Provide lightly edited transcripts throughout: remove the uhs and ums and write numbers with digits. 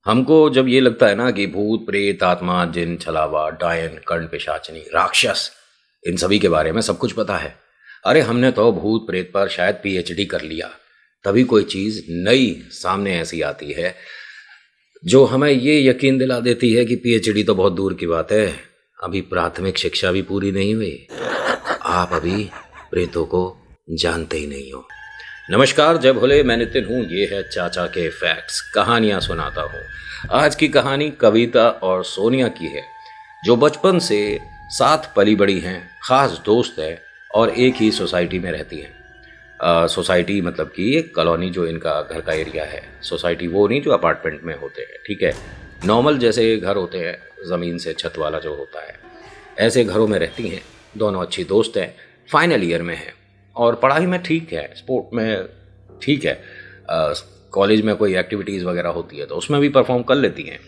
हमको जब ये लगता है ना कि भूत प्रेत आत्मा जिन छलावा डायन कर्ण पिशाचनी राक्षस इन सभी के बारे में सब कुछ पता है। अरे हमने तो भूत प्रेत पर शायद पीएचडी कर लिया, तभी कोई चीज नई सामने ऐसी आती है जो हमें ये यकीन दिला देती है कि पीएचडी तो बहुत दूर की बात है, अभी प्राथमिक शिक्षा भी पूरी नहीं हुई, आप अभी प्रेतों को जानते ही नहीं हो। नमस्कार, जय भोले, मैं नितिन हूँ। ये है चाचा के फैक्ट्स, कहानियाँ सुनाता हूँ। आज की कहानी कविता और सोनिया की है, जो बचपन से साथ पली बड़ी हैं, खास दोस्त है और एक ही सोसाइटी में रहती हैं। सोसाइटी मतलब कि एक कॉलोनी जो इनका घर का एरिया है। सोसाइटी वो नहीं जो अपार्टमेंट में होते हैं, ठीक है, नॉर्मल जैसे घर होते हैं, ज़मीन से छत वाला जो होता है, ऐसे घरों में रहती हैं। दोनों अच्छी दोस्त हैं, फाइनल ईयर में हैं और पढ़ाई में ठीक है, स्पोर्ट में ठीक है, कॉलेज में कोई एक्टिविटीज़ वगैरह होती है तो उसमें भी परफॉर्म कर लेती हैं।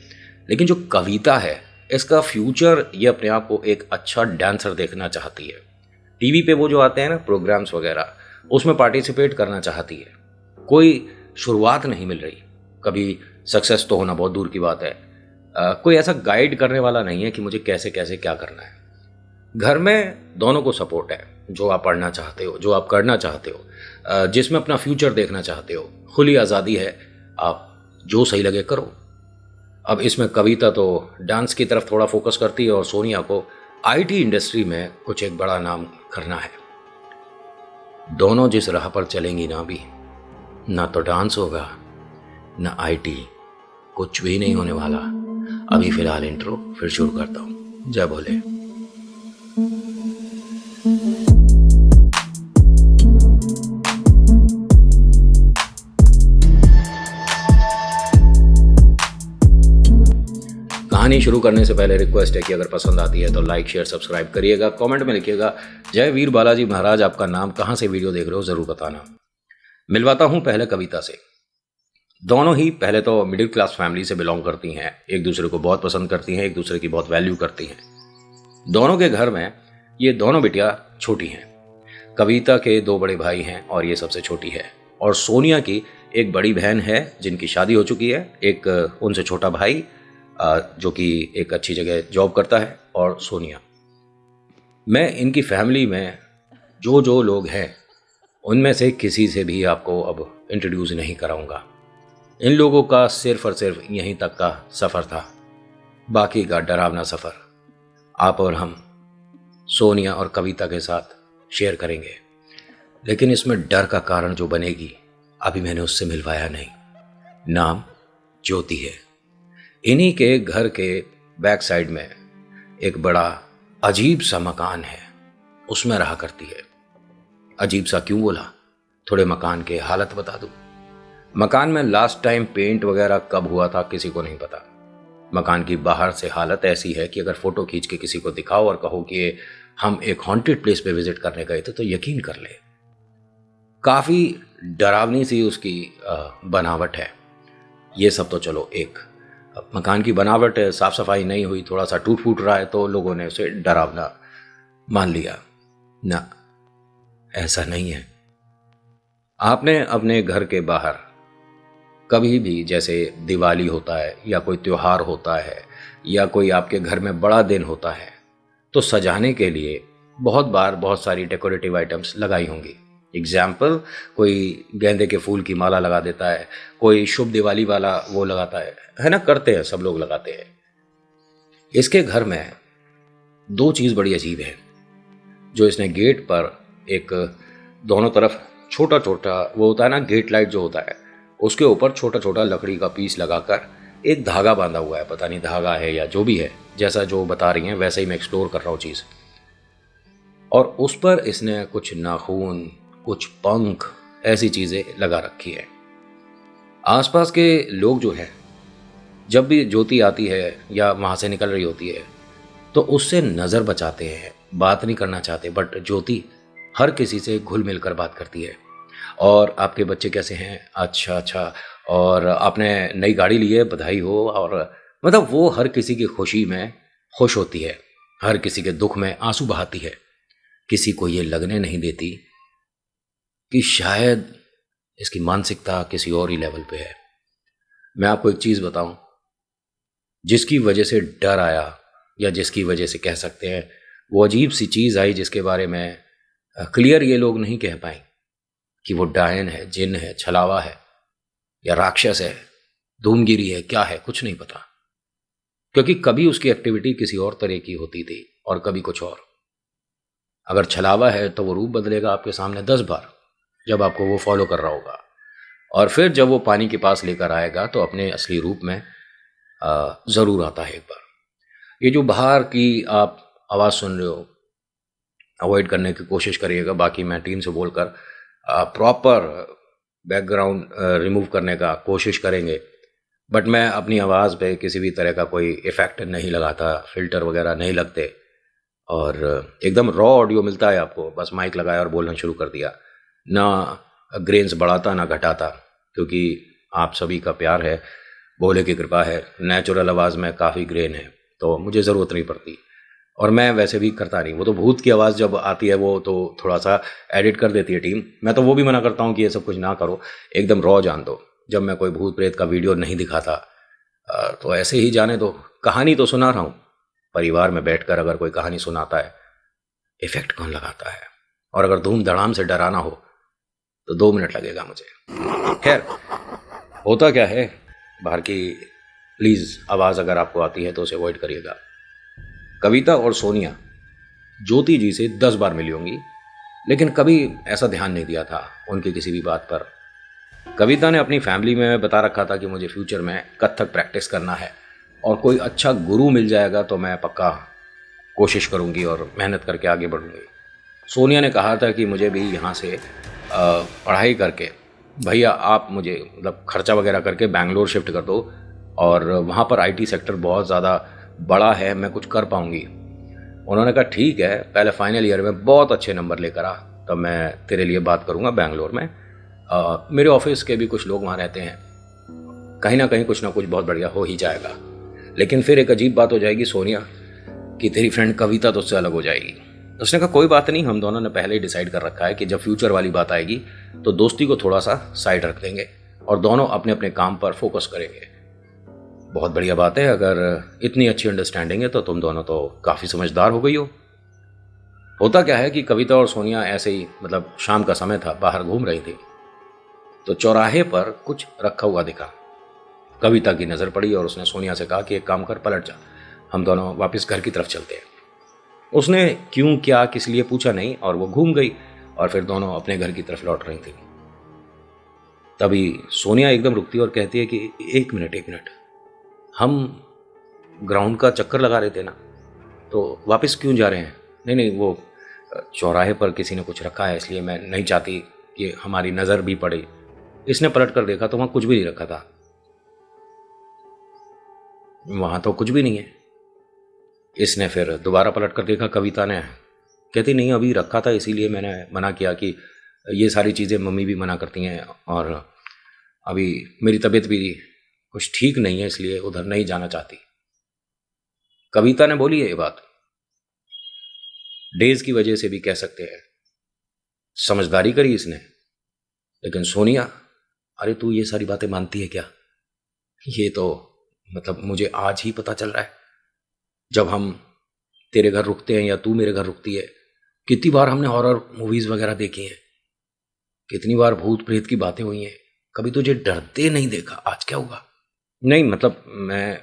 लेकिन जो कविता है, इसका फ्यूचर, ये अपने आप को एक अच्छा डांसर देखना चाहती है। टीवी पे वो जो आते हैं ना प्रोग्राम्स वगैरह, उसमें पार्टिसिपेट करना चाहती है। कोई शुरुआत नहीं मिल रही, कभी सक्सेस तो होना बहुत दूर की बात है। कोई ऐसा गाइड करने वाला नहीं है कि मुझे कैसे कैसे क्या करना है। घर में दोनों को सपोर्ट है, जो आप पढ़ना चाहते हो, जो आप करना चाहते हो, जिसमें अपना फ्यूचर देखना चाहते हो, खुली आज़ादी है, आप जो सही लगे करो। अब इसमें कविता तो डांस की तरफ थोड़ा फोकस करती है और सोनिया को आईटी इंडस्ट्री में कुछ एक बड़ा नाम करना है। दोनों जिस राह पर चलेंगी ना, भी ना तो डांस होगा ना आईटी, कुछ भी नहीं होने वाला। अभी फिलहाल इंट्रो, फिर शुरू करता हूँ। जय भोले। कहानी शुरू करने से पहले रिक्वेस्ट है कि अगर पसंद आती है तो लाइक शेयर सब्सक्राइब करिएगा। कमेंट में लिखिएगा जय वीर बालाजी महाराज, आपका नाम, कहाँ से वीडियो देख रहे हो ज़रूर बताना। मिलवाता हूँ पहले कविता से। दोनों ही पहले तो मिडिल क्लास फैमिली से बिलोंग करती हैं, एक दूसरे को बहुत पसंद करती हैं, एक दूसरे की बहुत वैल्यू करती हैं। दोनों के घर में ये दोनों बिटिया छोटी हैं। कविता के 2 बड़े भाई हैं और ये सबसे छोटी है। और सोनिया की एक बड़ी बहन है जिनकी शादी हो चुकी है, एक उनसे छोटा भाई जो कि एक अच्छी जगह जॉब करता है, और सोनिया। मैं इनकी फैमिली में जो जो लोग हैं उनमें से किसी से भी आपको अब इंट्रोड्यूस नहीं कराऊंगा। इन लोगों का सिर्फ और सिर्फ यहीं तक का सफ़र था, बाकी का डरावना सफ़र आप और हम सोनिया और कविता के साथ शेयर करेंगे। लेकिन इसमें डर का कारण जो बनेगी, अभी मैंने उससे मिलवाया नहीं। नाम ज्योति है। इन्हीं के घर के बैक साइड में एक बड़ा अजीब सा मकान है, उसमें रहा करती है। अजीब सा क्यों बोला, थोड़े मकान के हालत बता दूं। मकान में लास्ट टाइम पेंट वगैरह कब हुआ था किसी को नहीं पता। मकान की बाहर से हालत ऐसी है कि अगर फोटो खींच के किसी को दिखाओ और कहो कि हम एक हॉन्टेड प्लेस पे विजिट करने गए थे तो यकीन कर ले। काफ़ी डरावनी सी उसकी बनावट है। ये सब तो चलो, एक मकान की बनावट है, साफ सफाई नहीं हुई, थोड़ा सा टूट फूट रहा है तो लोगों ने उसे डरावना मान लिया। ना, ऐसा नहीं है। आपने अपने घर के बाहर कभी भी, जैसे दिवाली होता है या कोई त्योहार होता है या कोई आपके घर में बड़ा दिन होता है, तो सजाने के लिए बहुत बार बहुत सारी डेकोरेटिव आइटम्स लगाई होंगी। एग्जाम्पल, कोई गेंदे के फूल की माला लगा देता है, कोई शुभ दिवाली वाला वो लगाता है ना, करते हैं, सब लोग लगाते हैं। इसके घर में 2 चीज़ बड़ी अजीब है, जो इसने गेट पर एक दोनों तरफ छोटा छोटा वो होता है ना, गेट लाइट जो होता है, उसके ऊपर छोटा छोटा लकड़ी का पीस लगाकर एक धागा बांधा हुआ है। पता नहीं धागा है या जो भी है, जैसा जो बता रही हैं वैसे ही मैं एक्सप्लोर कर रहा हूँ चीज़। और उस पर इसने कुछ नाखून, कुछ पंख, ऐसी चीज़ें लगा रखी है। आसपास के लोग जो हैं, जब भी ज्योति आती है या वहाँ से निकल रही होती है तो उससे नज़र बचाते हैं, बात नहीं करना चाहते, बट ज्योति हर किसी से घुल मिल कर बात करती है। और आपके बच्चे कैसे हैं, अच्छा अच्छा, और आपने नई गाड़ी ली है, बधाई हो। और मतलब वो हर किसी की खुशी में खुश होती है, हर किसी के दुख में आंसू बहाती है। किसी को ये लगने नहीं देती कि शायद इसकी मानसिकता किसी और ही लेवल पे है। मैं आपको एक चीज़ बताऊं, जिसकी वजह से डर आया, या जिसकी वजह से कह सकते हैं वो अजीब सी चीज़ आई जिसके बारे में क्लियर ये लोग नहीं कह पाए कि वो डायन है, जिन है, छलावा है, या राक्षस है, धूमगिरी है, क्या है, कुछ नहीं पता। क्योंकि कभी उसकी एक्टिविटी किसी और तरह की होती थी और कभी कुछ और। अगर छलावा है तो वो रूप बदलेगा आपके सामने 10 बार जब आपको वो फॉलो कर रहा होगा, और फिर जब वो पानी के पास लेकर आएगा तो अपने असली रूप में ज़रूर आता है एक बार। ये जो बाहर की आप आवाज़ सुन रहे हो, अवॉइड करने की कोशिश करिएगा। बाकी मैं टीम से बोलकर प्रॉपर बैकग्राउंड रिमूव करने का कोशिश करेंगे, बट मैं अपनी आवाज़ पे किसी भी तरह का कोई इफ़ेक्ट नहीं लगाता, फ़िल्टर वगैरह नहीं लगते, और एकदम रॉ ऑडियो मिलता है आपको। बस माइक लगाया और बोलना शुरू कर दिया, ना ग्रेन्स बढ़ाता ना घटाता, क्योंकि आप सभी का प्यार है, भोले की कृपा है। नेचुरल आवाज़ में काफ़ी ग्रेन है तो मुझे ज़रूरत नहीं पड़ती, और मैं वैसे भी करता नहीं। वो तो भूत की आवाज़ जब आती है वो तो थोड़ा सा एडिट कर देती है टीम, मैं तो वो भी मना करता हूँ कि ये सब कुछ ना करो, एकदम रॉ जान दो। जब मैं कोई भूत प्रेत का वीडियो नहीं दिखाता तो ऐसे ही जाने दो। कहानी तो सुना रहा हूँ, परिवार में बैठकर अगर कोई कहानी सुनाता है, इफ़ेक्ट कौन लगाता है? और अगर धूम धड़ाम से डराना हो तो 2 मिनट लगेगा मुझे। खैर, होता क्या है, बाहर की प्लीज़ आवाज़ अगर आपको आती है तो उसे अवॉइड करिएगा। कविता और सोनिया ज्योति जी से 10 बार मिली होंगी, लेकिन कभी ऐसा ध्यान नहीं दिया था उनकी किसी भी बात पर। कविता ने अपनी फैमिली में बता रखा था कि मुझे फ्यूचर में कथक प्रैक्टिस करना है, और कोई अच्छा गुरु मिल जाएगा तो मैं पक्का कोशिश करूँगी और मेहनत करके आगे बढ़ूँगी। सोनिया ने कहा था कि मुझे भी यहाँ से पढ़ाई करके, भैया आप मुझे मतलब खर्चा वगैरह करके बेंगलोर शिफ्ट कर दो, और वहाँ पर आईटी सेक्टर बहुत ज़्यादा बड़ा है, मैं कुछ कर पाऊँगी। उन्होंने कहा ठीक है, पहले फाइनल ईयर में बहुत अच्छे नंबर लेकर आ, तब मैं तेरे लिए बात करूँगा बेंगलोर में। मेरे ऑफिस के भी कुछ लोग वहाँ रहते हैं, कहीं ना कुछ ना कुछ बहुत बढ़िया हो ही जाएगा। लेकिन फिर एक अजीब बात हो जाएगी सोनिया, कि तेरी फ्रेंड कविता तो उससे अलग हो जाएगी। उसने कहा कोई बात नहीं, हम दोनों ने पहले ही डिसाइड कर रखा है कि जब फ्यूचर वाली बात आएगी तो दोस्ती को थोड़ा सा साइड रख देंगे और दोनों अपने अपने काम पर फोकस करेंगे। बहुत बढ़िया बात है, अगर इतनी अच्छी अंडरस्टैंडिंग है तो तुम दोनों तो काफ़ी समझदार हो गई हो। होता क्या है कि कविता और सोनिया ऐसे ही, मतलब शाम का समय था, बाहर घूम रही थी, तो चौराहे पर कुछ रखा हुआ दिखा। कविता की नज़र पड़ी और उसने सोनिया से कहा कि एक काम कर, पलट जा, हम दोनों वापस घर की तरफ चलते हैं। उसने क्यों क्या किस लिए पूछा नहीं, और वो घूम गई, और फिर दोनों अपने घर की तरफ लौट रही थी। तभी सोनिया एकदम रुकती और कहती है कि एक मिनट, हम ग्राउंड का चक्कर लगा रहे थे ना, तो वापस क्यों जा रहे हैं? नहीं, वो चौराहे पर किसी ने कुछ रखा है, इसलिए मैं नहीं चाहती कि हमारी नज़र भी पड़े। इसने पलट कर देखा तो वहाँ कुछ भी नहीं रखा था, वहाँ तो कुछ भी नहीं है। इसने फिर दोबारा पलट कर देखा, कविता ने, कहती नहीं अभी रखा था, इसीलिए मैंने मना किया कि ये सारी चीज़ें मम्मी भी मना करती हैं, और अभी मेरी तबीयत भी कुछ ठीक नहीं है, इसलिए उधर नहीं जाना चाहती। कविता ने बोली है ये बात, डेज की वजह से भी कह सकते हैं, समझदारी करी इसने। लेकिन सोनिया, अरे तू ये सारी बातें मानती है क्या? ये तो मतलब मुझे आज ही पता चल रहा है, जब हम तेरे घर रुकते हैं या तू मेरे घर रुकती है, कितनी बार हमने हॉरर मूवीज़ वगैरह देखी हैं, कितनी बार भूत प्रेत की बातें हुई हैं, कभी तुझे डरते नहीं देखा, आज क्या हुआ? नहीं मतलब मैं,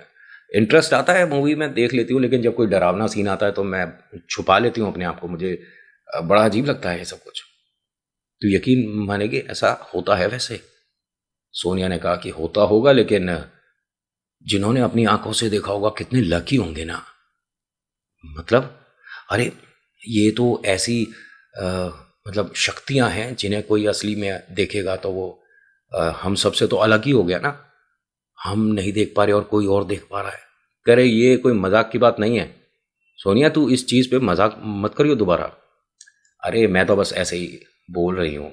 इंटरेस्ट आता है मूवी में देख लेती हूँ, लेकिन जब कोई डरावना सीन आता है तो मैं छुपा लेती हूँ अपने आप को, मुझे बड़ा अजीब लगता है ये सब कुछ। तो यकीन मानेगी ऐसा होता है वैसे? सोनिया ने कहा कि होता होगा, लेकिन जिन्होंने अपनी आंखों से देखा होगा कितने लकी होंगे ना। मतलब अरे ये तो ऐसी मतलब शक्तियां हैं जिन्हें कोई असली में देखेगा तो वो हम सबसे तो अलग ही हो गया ना। हम नहीं देख पा रहे और कोई और देख पा रहा है। कह रहे ये कोई मजाक की बात नहीं है सोनिया, तू इस चीज़ पे मजाक मत करियो दोबारा। अरे मैं तो बस ऐसे ही बोल रही हूँ।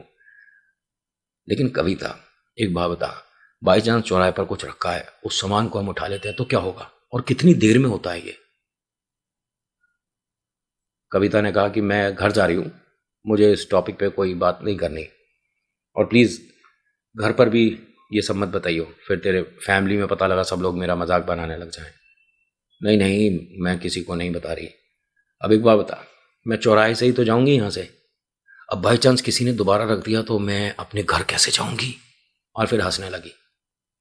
लेकिन कविता एक बात बता, बाई चांस चौराहे पर कुछ रखा है, उस सामान को हम उठा लेते हैं तो क्या होगा, और कितनी देर में होता है ये? कविता ने कहा कि मैं घर जा रही हूँ, मुझे इस टॉपिक पे कोई बात नहीं करनी, और प्लीज़ घर पर भी ये सब मत बताइयो, फिर तेरे फैमिली में पता लगा सब लोग मेरा मजाक बनाने लग जाएं। नहीं नहीं, मैं किसी को नहीं बता रही। अब एक बात बता, मैं चौराहे से ही तो जाऊंगी यहाँ से। अब बाई चांस किसी ने दोबारा रख दिया तो मैं अपने घर कैसे जाऊंगी? और फिर हंसने लगी।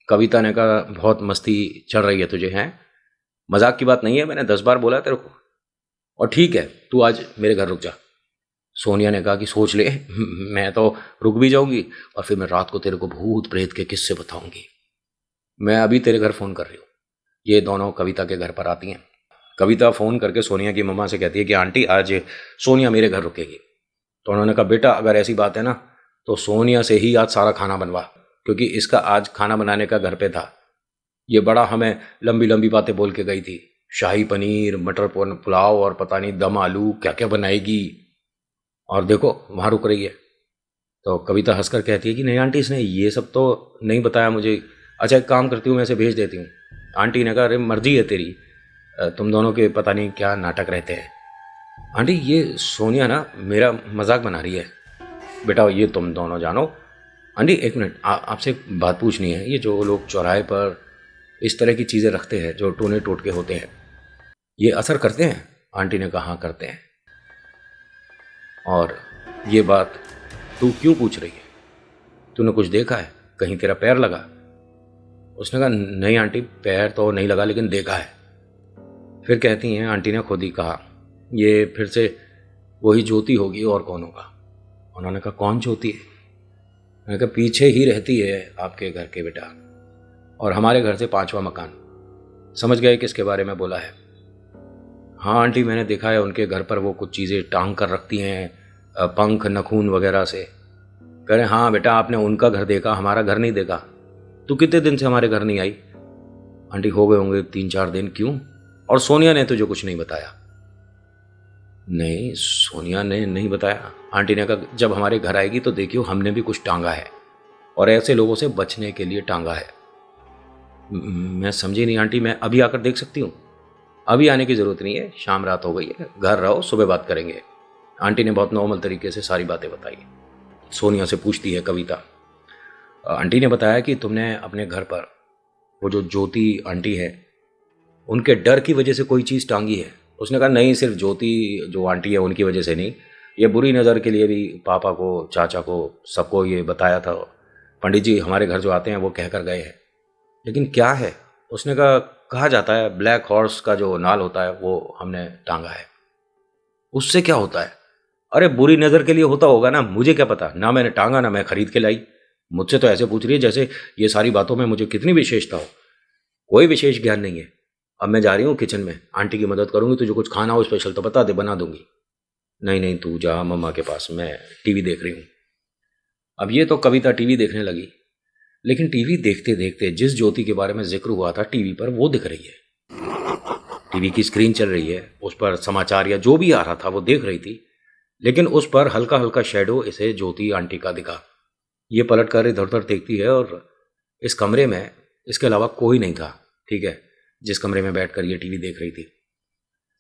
कविता ने कहा, बहुत मस्ती चढ़ रही है तुझे, हैं? मजाक की बात नहीं है, मैंने 10 बार बोला तेरे को। और ठीक है, तू आज मेरे घर रुक जा। सोनिया ने कहा कि सोच ले, मैं तो रुक भी जाऊंगी और फिर मैं रात को तेरे को भूत प्रेत के किस्से बताऊंगी। मैं अभी तेरे घर फ़ोन कर रही हूँ। ये दोनों कविता के घर पर आती हैं। कविता फ़ोन करके सोनिया की मम्मा से कहती है कि आंटी, आज सोनिया मेरे घर रुकेगी। तो उन्होंने कहा, बेटा अगर ऐसी बात है ना तो सोनिया से ही आज सारा खाना बनवा, क्योंकि इसका आज खाना बनाने का घर पे था। ये बड़ा हमें लंबी लंबी बातें बोल के गई थी, शाही पनीर, मटर पुलाव और पता नहीं दम आलू क्या क्या बनाएगी, और देखो वहाँ रुक रही है। तो कविता हंसकर कहती है कि नहीं आंटी, इसने ये सब तो नहीं बताया मुझे। अच्छा एक काम करती हूँ, मैं इसे भेज देती हूँ। आंटी ने कहा, अरे मर्जी है तेरी, तुम दोनों के पता नहीं क्या नाटक रहते हैं। आंटी, ये सोनिया ना मेरा मजाक बना रही है। बेटा ये तुम दोनों जानो। आंटी एक मिनट, आपसे एक बात पूछनी है। ये जो लोग चौराहे पर इस तरह की चीज़ें रखते हैं जो टोने टोटके होते हैं, ये असर करते हैं? आंटी ने कहा, हाँ करते हैं। और ये बात तू क्यों पूछ रही है? तूने कुछ देखा है? कहीं तेरा पैर लगा? उसने कहा, नहीं आंटी, पैर तो नहीं लगा लेकिन देखा है। फिर कहती हैं, आंटी ने खुद ही कहा, ये फिर से वही ज्योति होगी, और कौन होगा? उन्होंने कहा, कौन ज्योति है? मैंने कहा, पीछे ही रहती है आपके घर के बेटा, और हमारे घर से 5वां मकान। समझ गए किसके बारे में बोला है? हाँ आंटी, मैंने देखा है उनके घर पर वो कुछ चीज़ें टांग कर रखती हैं, पंख नखून वगैरह से। कह रहे, हाँ बेटा, आपने उनका घर देखा, हमारा घर नहीं देखा। तू कितने दिन से हमारे घर नहीं आई? आंटी, हो गए होंगे 3-4 दिन। क्यों? और सोनिया ने तुझे कुछ नहीं बताया? नहीं, सोनिया ने नहीं बताया। आंटी ने कहा, जब हमारे घर आएगी तो देखियो, हमने भी कुछ टांगा है, और ऐसे लोगों से बचने के लिए टांगा है। मैं समझी नहीं आंटी, मैं अभी आकर देख सकती हूँ? अभी आने की ज़रूरत नहीं है, शाम रात हो गई है, घर रहो, सुबह बात करेंगे। आंटी ने बहुत नॉर्मल तरीके से सारी बातें बताई। सोनिया से पूछती है कविता, आंटी ने बताया कि तुमने अपने घर पर वो जो ज्योति आंटी है, उनके डर की वजह से कोई चीज़ टांगी है? उसने कहा, नहीं, सिर्फ ज्योति जो आंटी है उनकी वजह से नहीं, ये बुरी नज़र के लिए भी पापा को, चाचा को, सबको ये बताया था। पंडित जी हमारे घर जो आते हैं वो कह कर गए हैं। लेकिन क्या है? उसने कहा जाता है ब्लैक हॉर्स का जो नाल होता है वो हमने टांगा है। उससे क्या होता है? अरे बुरी नज़र के लिए होता होगा ना, मुझे क्या पता, ना मैंने टांगा ना मैं खरीद के लाई। मुझसे तो ऐसे पूछ रही है जैसे ये सारी बातों में मुझे कितनी विशेषता हो। कोई विशेष ज्ञान नहीं है। अब मैं जा रही हूँ किचन में, आंटी की मदद करूँगी। तुझे कुछ खाना हो स्पेशल तो बता दे, बना दूंगी। नहीं नहीं, तू जा मम्मा के पास, मैं टीवी देख रही हूँ। अब ये तो कविता टीवी देखने लगी, लेकिन टीवी देखते देखते जिस ज्योति के बारे में जिक्र हुआ था टीवी पर, वो दिख रही है। टीवी की स्क्रीन चल रही है, उस पर समाचार या जो भी आ रहा था वो देख रही थी, लेकिन उस पर हल्का हल्का शेडो इसे ज्योति आंटी का दिखा। ये पलट कर इधर उधर देखती है, और इस कमरे में इसके अलावा कोई नहीं था, ठीक है, जिस कमरे में बैठकर ये टीवी देख रही थी।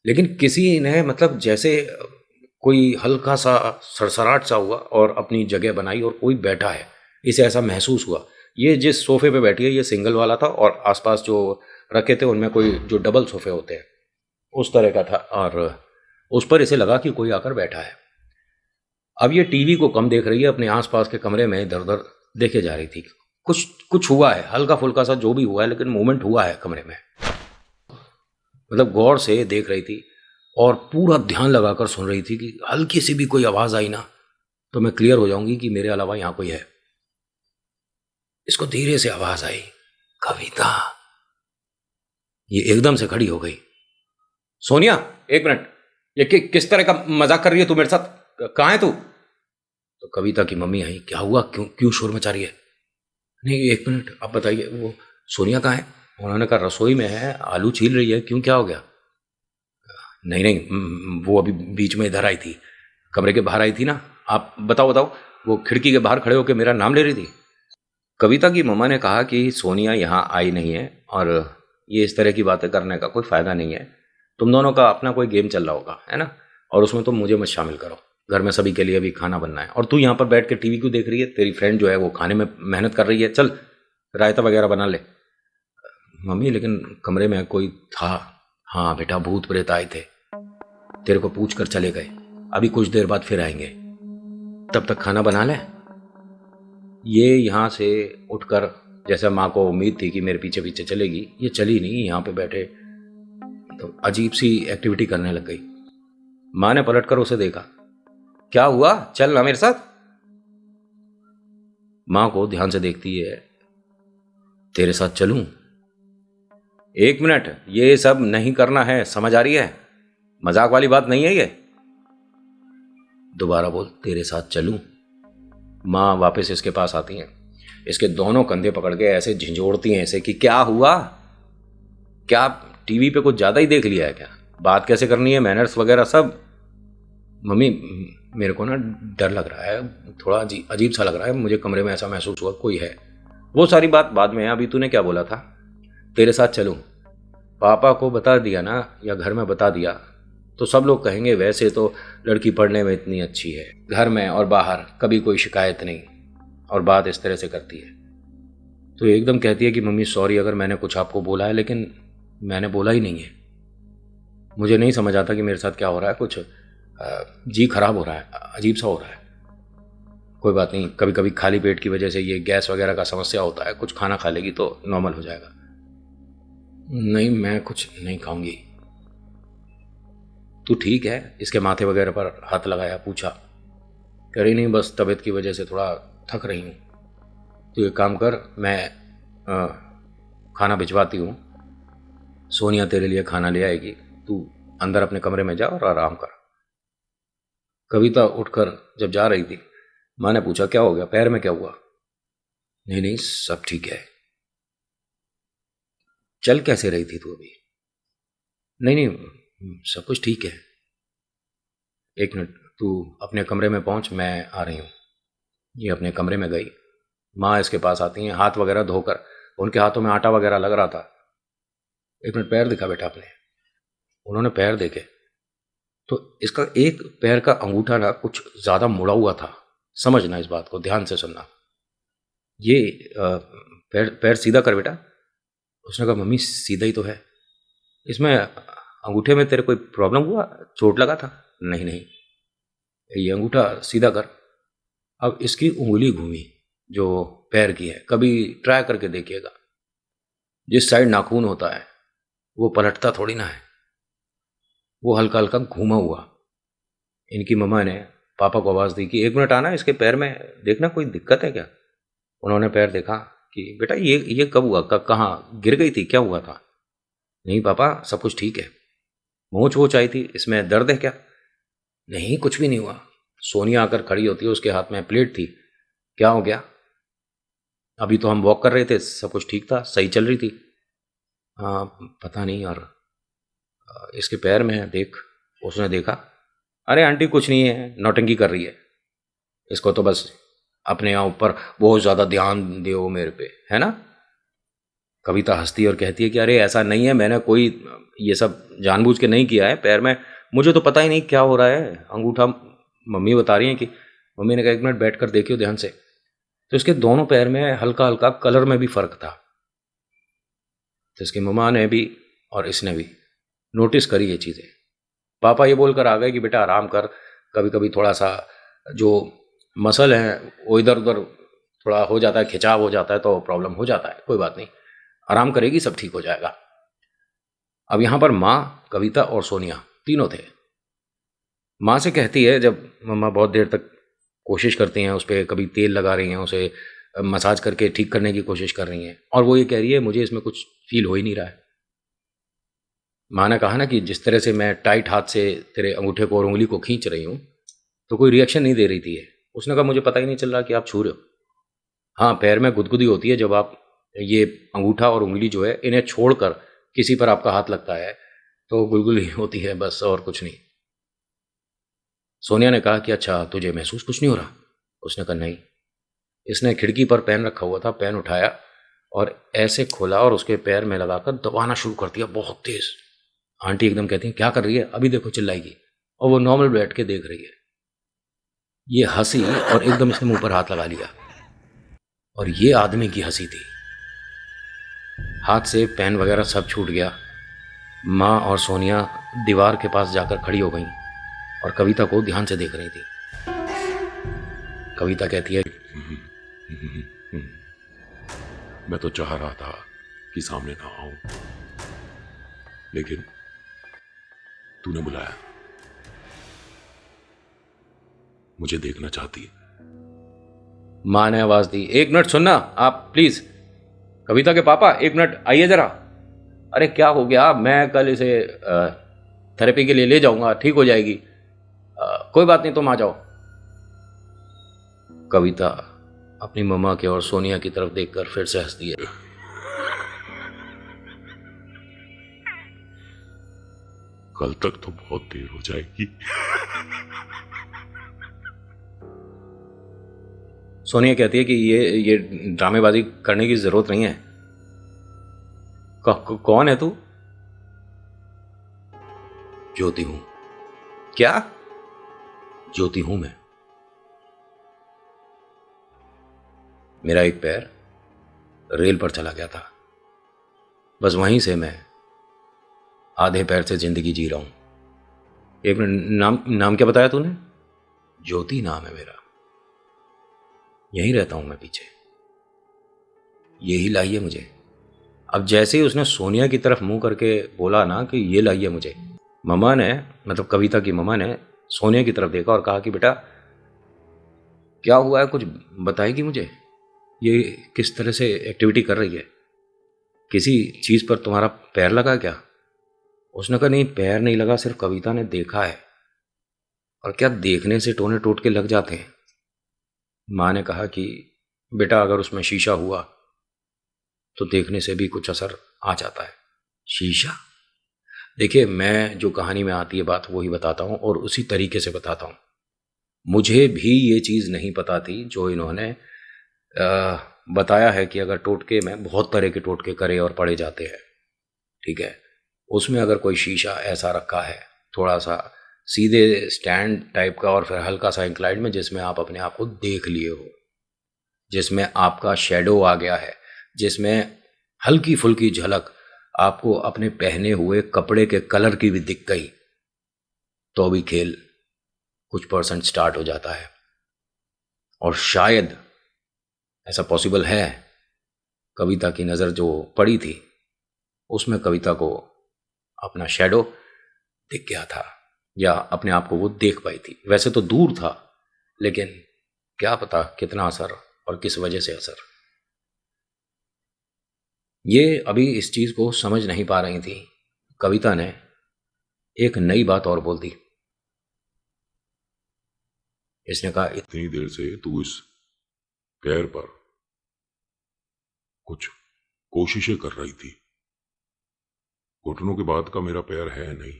लेकिन किसी ने, मतलब जैसे कोई हल्का सा सरसराहट सा हुआ और अपनी जगह बनाई और कोई बैठा है, इसे ऐसा महसूस हुआ। ये जिस सोफे पे बैठी है ये सिंगल वाला था, और आसपास जो रखे थे उनमें कोई जो डबल सोफे होते हैं उस तरह का था, और उस पर इसे लगा कि कोई आकर बैठा है। अब ये टीवी को कम देख रही है, अपने आसपास के कमरे में इधर उधर देखे जा रही थी। कुछ हुआ है, हल्का फुल्का सा जो भी हुआ है, लेकिन मूवमेंट हुआ है कमरे में। मतलब गौर से देख रही थी और पूरा ध्यान लगाकर सुन रही थी कि हल्की सी भी कोई आवाज़ आई ना तो मैं क्लियर हो जाऊंगी कि मेरे अलावा यहाँ कोई है। इसको धीरे से आवाज़ आई, कविता। ये एकदम से खड़ी हो गई। सोनिया, एक मिनट, ये किस तरह का मजाक कर रही है तू मेरे साथ? कहाँ है तू? तो कविता की मम्मी आई। क्या हुआ, क्यों शोर मचा रही है? नहीं एक मिनट, आप बताइए, वो सोनिया कहाँ है? उन्होंने कहा, रसोई में है, आलू छील रही है। क्यों, क्या हो गया? नहीं नहीं, वो अभी बीच में इधर आई थी, कमरे के बाहर आई थी ना। आप बताओ, वो खिड़की के बाहर खड़े होकर मेरा नाम ले रही थी। कविता की मम्मा ने कहा कि सोनिया यहाँ आई नहीं है, और ये इस तरह की बातें करने का कोई फ़ायदा नहीं है। तुम दोनों का अपना कोई गेम चल रहा होगा, है ना, और उसमें तुम मुझे मत शामिल करो। घर में सभी के लिए भी खाना बनना है, और तू यहाँ पर बैठ के टीवी क्यों देख रही है? तेरी फ्रेंड जो है वो खाने में मेहनत कर रही है, चल रायता वगैरह बना ले। मम्मी, लेकिन कमरे में कोई था, हाँ बेटा, भूत प्रेत आए थे, तेरे को पूछ कर चले गए, अभी कुछ देर बाद फिर आएंगे, तब तक खाना बना ले। ये यहाँ से उठकर, जैसे माँ को उम्मीद थी कि मेरे पीछे पीछे चलेगी, ये चली नहीं, यहाँ पे बैठे तो अजीब सी एक्टिविटी करने लग गई। माँ ने पलटकर उसे देखा, क्या हुआ, चल ना मेरे साथ। माँ को ध्यान से देखती है, तेरे साथ चलूं? 1 मिनट, ये सब नहीं करना है, समझ आ रही है? मजाक वाली बात नहीं है ये। दोबारा बोल, तेरे साथ चलूं? माँ वापस इसके पास आती हैं, इसके दोनों कंधे पकड़ के ऐसे झंझोड़ती हैं ऐसे कि क्या हुआ, क्या टीवी पे कुछ ज्यादा ही देख लिया है क्या, बात कैसे करनी है, मैनर्स वगैरह सब। मम्मी मेरे को ना डर लग रहा है, थोड़ा अजीब सा लग रहा है मुझे, कमरे में ऐसा महसूस हुआ कोई है। वो सारी बात बाद में है, अभी तूने क्या बोला था, तेरे साथ चलूं? पापा को बता दिया ना, या घर में बता दिया तो सब लोग कहेंगे वैसे तो लड़की पढ़ने में इतनी अच्छी है, घर में और बाहर कभी कोई शिकायत नहीं, और बात इस तरह से करती है। तो एकदम कहती है कि मम्मी सॉरी अगर मैंने कुछ आपको बोला है, लेकिन मैंने बोला ही नहीं है, मुझे नहीं समझ आता कि मेरे साथ क्या हो रहा है, कुछ जी खराब हो रहा है, अजीब सा हो रहा है। कोई बात नहीं, कभी कभी खाली पेट की वजह से ये गैस वगैरह का समस्या होता है, कुछ खाना खा लेगी तो नॉर्मल हो जाएगा। नहीं मैं कुछ नहीं खाऊंगी। तू ठीक है? इसके माथे वगैरह पर हाथ लगाया, पूछा। कह रही नहीं, बस तबीयत की वजह से थोड़ा थक रही हूँ। तो एक काम कर, मैं खाना भिजवाती हूँ, सोनिया तेरे लिए खाना ले आएगी, तू अंदर अपने कमरे में जा और आराम कर। कविता उठकर जब जा रही थी, माँ ने पूछा क्या हो गया, पैर में क्या हुआ? नहीं नहीं सब ठीक है। चल कैसे रही थी तू अभी? नहीं नहीं सब कुछ ठीक है। 1 मिनट, तू अपने कमरे में पहुंच, मैं आ रही हूँ। ये अपने कमरे में गई, माँ इसके पास आती हैं, हाथ वगैरह धोकर, उनके हाथों में आटा वगैरह लग रहा था। 1 मिनट, पैर दिखा बेटा अपने। उन्होंने पैर देखे तो इसका एक पैर का अंगूठा ना कुछ ज्यादा मुड़ा हुआ था। समझना इस बात को, ध्यान से सुनना। ये पैर सीधा कर बेटा। उसने कहा मम्मी सीधा ही तो है, इसमें अंगूठे में तेरे कोई प्रॉब्लम हुआ, चोट लगा था? नहीं नहीं, ये अंगूठा सीधा कर। अब इसकी उंगली घूमी जो पैर की है, कभी ट्राई करके देखिएगा, जिस साइड नाखून होता है वो पलटता थोड़ी ना है, वो हल्का हल्का घूमा हुआ। इनकी मम्मा ने पापा को आवाज़ दी कि 1 मिनट आना, इसके पैर में देखना कोई दिक्कत है क्या। उन्होंने पैर देखा कि बेटा ये कब हुआ, कहाँ गिर गई थी, क्या हुआ था? नहीं पापा सब कुछ ठीक है। मोच वोच आई थी, इसमें दर्द है क्या? नहीं कुछ भी नहीं हुआ। सोनिया आकर खड़ी होती है, उसके हाथ में प्लेट थी। क्या हो गया? अभी तो हम वॉक कर रहे थे, सब कुछ ठीक था, सही चल रही थी। हाँ पता नहीं यार, इसके पैर में देख। उसने देखा, अरे आंटी कुछ नहीं है, नौटंकी कर रही है, इसको तो बस अपने यहाँ ऊपर बहुत ज़्यादा ध्यान दो मेरे पे, है ना। कविता हंसती और कहती है कि अरे ऐसा नहीं है, मैंने कोई ये सब जानबूझ के नहीं किया है, पैर में मुझे तो पता ही नहीं क्या हो रहा है, अंगूठा मम्मी बता रही हैं कि, मम्मी ने कहा 1 मिनट बैठ कर देखियो ध्यान से। तो इसके दोनों पैर में हल्का हल्का कलर में भी फर्क था। तो इसकी मम्मा ने भी और इसने भी नोटिस करी ये चीज़ें। पापा ये बोलकर आ गए कि बेटा आराम कर, कभी कभी थोड़ा सा जो मसल है वो इधर उधर थोड़ा हो जाता है, खिंचाव हो जाता है तो प्रॉब्लम हो जाता है, कोई बात नहीं, आराम करेगी, सब ठीक हो जाएगा। अब यहाँ पर माँ, कविता और सोनिया तीनों थे। माँ से कहती है, जब मम्मा बहुत देर तक कोशिश करती हैं उस पर, कभी तेल लगा रही हैं, उसे मसाज करके ठीक करने की कोशिश कर रही हैं, और वो ये कह रही है मुझे इसमें कुछ फील हो ही नहीं रहा है। माँ ने कहा ना कि जिस तरह से मैं टाइट हाथ से तेरे अंगूठे को और उंगली को खींच रही हूँ तो कोई रिएक्शन नहीं दे रही थी। उसने कहा मुझे पता ही नहीं चल रहा कि आप छू रहे हो। हाँ पैर में गुदगुदी होती है जब आप ये अंगूठा और उंगली जो है इन्हें छोड़कर किसी पर आपका हाथ लगता है तो गुलगुली होती है, बस और कुछ नहीं। सोनिया ने कहा कि अच्छा तुझे महसूस कुछ नहीं हो रहा? उसने कहा नहीं। इसने खिड़की पर पेन रखा हुआ था, पेन उठाया और ऐसे खोला और उसके पैर में लगाकर दबाना शुरू कर दिया बहुत तेज। आंटी एकदम कहती हैं क्या कर रही है, अभी देखो चिल्लाएगी, और वो नॉर्मल बैठ के देख रही है। ये हंसी और एकदम इसने मुंह पर हाथ लगा लिया, और ये आदमी की हंसी थी। हाथ से पेन वगैरह सब छूट गया। माँ और सोनिया दीवार के पास जाकर खड़ी हो गईं और कविता को ध्यान से देख रही थी। कविता कहती है, मैं तो चाह रहा था कि सामने ना आऊं, लेकिन तूने बुलाया। मुझे देखना चाहती है। माँ ने आवाज दी, 1 मिनट सुनना आप प्लीज। कविता के पापा 1 मिनट आइए जरा। अरे क्या हो गया, मैं कल इसे थेरेपी के लिए ले जाऊंगा, ठीक हो जाएगी। कोई बात नहीं, तुम आ जाओ। कविता अपनी मम्मा के और सोनिया की तरफ देखकर फिर से हंसती है। कल तक तो बहुत देर हो जाएगी। सोनिया कहती है कि ये ड्रामेबाजी करने की जरूरत नहीं है। कौन है तू? ज्योति हूं। क्या? ज्योति हूं मैं। मेरा एक पैर रेल पर चला गया था, बस वहीं से मैं आधे पैर से जिंदगी जी रहा हूं। एक मिनट, नाम क्या बताया तूने? ज्योति नाम है मेरा। यहीं रहता हूं मैं पीछे, यही लाइए मुझे। अब जैसे ही उसने सोनिया की तरफ मुंह करके बोला ना कि ये लाइए मुझे, मम्मा ने, मतलब कविता की मम्मा ने सोनिया की तरफ देखा और कहा कि बेटा क्या हुआ है, कुछ बताएगी मुझे? ये किस तरह से एक्टिविटी कर रही है? किसी चीज पर तुम्हारा पैर लगा क्या? उसने कहा नहीं, पैर नहीं लगा, सिर्फ कविता ने देखा है। और क्या देखने से टोने टूट के लग जाते हैं? माँ ने कहा कि बेटा अगर उसमें शीशा हुआ तो देखने से भी कुछ असर आ जाता है। शीशा? देखिए, मैं जो कहानी में आती है बात वही बताता हूँ और उसी तरीके से बताता हूँ। मुझे भी ये चीज़ नहीं पता थी जो इन्होंने बताया है कि अगर टोटके में बहुत तरह के टोटके करे और पड़े जाते हैं, ठीक है, उसमें अगर कोई शीशा ऐसा रखा है थोड़ा सा सीधे स्टैंड टाइप का और फिर हल्का सा इंक्लाइंड में, जिसमें आप अपने आप को देख लिए हो, जिसमें आपका शेडो आ गया है, जिसमें हल्की फुल्की झलक आपको अपने पहने हुए कपड़े के कलर की भी दिख गई, तो भी खेल कुछ % स्टार्ट हो जाता है। और शायद ऐसा पॉसिबल है, कविता की नज़र जो पड़ी थी उसमें कविता को अपना शेडो दिख गया था, या अपने आप को वो देख पाई थी। वैसे तो दूर था, लेकिन क्या पता कितना असर और किस वजह से असर। ये अभी इस चीज को समझ नहीं पा रही थी। कविता ने एक नई बात और बोल दी। इसने कहा, इतनी देर से तू इस पैर पर कुछ कोशिशें कर रही थी। घुटनों के बाद का मेरा पैर है नहीं।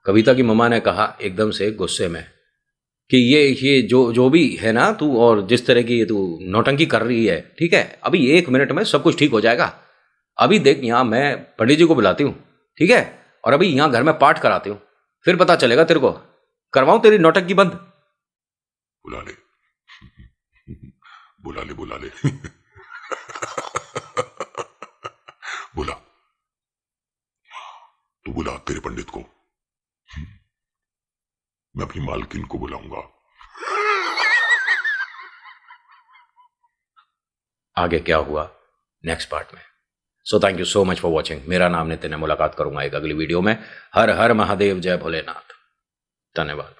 कविता की मम्मा ने कहा एकदम से गुस्से में कि ये जो भी है ना तू, और जिस तरह की तू नौटंकी कर रही है, ठीक है, अभी 1 मिनट में सब कुछ ठीक हो जाएगा। अभी देख, यहाँ मैं पंडित जी को बुलाती हूँ, ठीक है, और अभी यहाँ घर में पाठ कराती हूँ, फिर पता चलेगा तेरे को। करवाऊं तेरी नौटंकी बंद? बुला ले, बुला ले, बुला ले। बुला, तू बुला तेरे पंडित को, मैं अपनी मालकिन को बुलाऊंगा। आगे क्या हुआ नेक्स्ट पार्ट में। So thank you so much for watching. मेरा नाम नितिन है। मुलाकात करूंगा एक अगली वीडियो में। हर हर महादेव, जय भोलेनाथ। धन्यवाद।